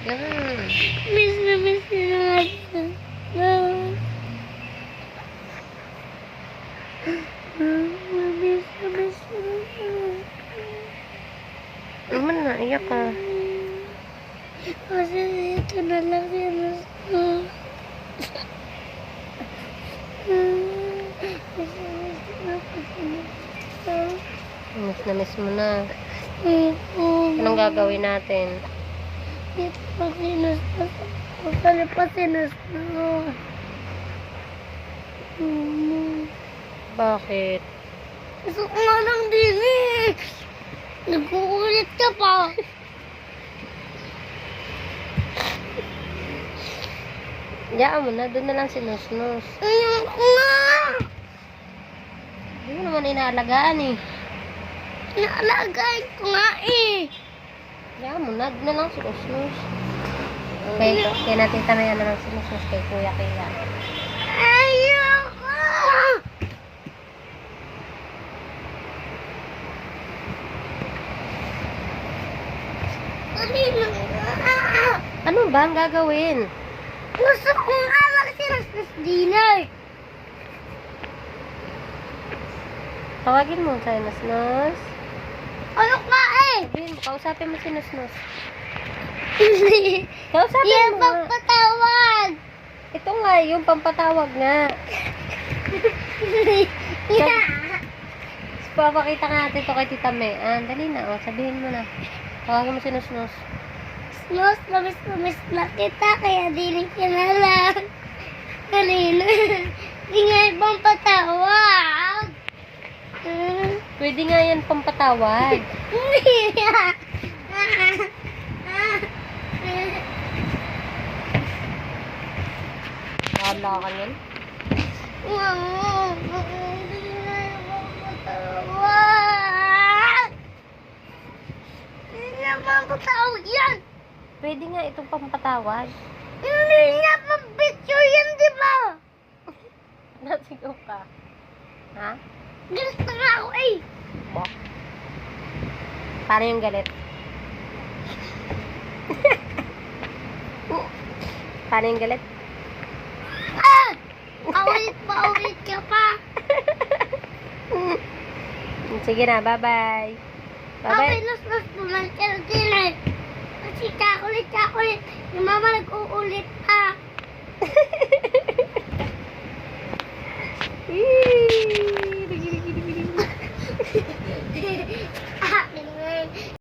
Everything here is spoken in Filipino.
Yan. Miss na natin. Miss na natin. Naman na, iyak ka. Kasi ito na lang yun. Miss mo na. Anong gagawin natin? Ito pa sinusnos. Pagkali pa sinusnos. Bakit? Gusto ko nga lang din eh. Nag-uulit ka pa. Diyaan mo na, doon na lang sinusnos. Ayoko nga. Hindi mo naman inaalagaan eh. Naalagay ko nga eh. Diyaan mo na, doon na lang sinusnos. Kaya natin tamayan na lang sinusnos kay Kuya Kaya. Ayoko. Dali lang nga. Ano ba ang gagawin? Gusto ko nga lang sinusnos dinner. Tawagin mo sa sinusnos. Ano ka eh? Sabihin mo, kausapin mo sinusnos. Hindi. Kausapin Yan mo. pagpatawag. Ito nga, yung pampatawag nga. Papakita nga natin ito kay Tita May. Dali na, sabihin mo na. Tawagin mo sinusnos. Snus, namis na kita, kaya dinig ka na lang. Kanina. Hindi nga ibang patawag. Pwede nga yan pampatawag. Hindi nga. Wala ka yan. Hindi nga ibang patawag. Hindi nga ibang patawag yan. Pwede nga itong pampatawag. Hindi nga pang-picture yan, di ba? Nasigaw ka. Ha? Gusto nga ako eh. Bok. Paano yung galit? Paano yung galit? Ah! Paulit ka pa. Sige na, bye-bye. Bye-bye. Bye-bye. Nus-nus naman ka.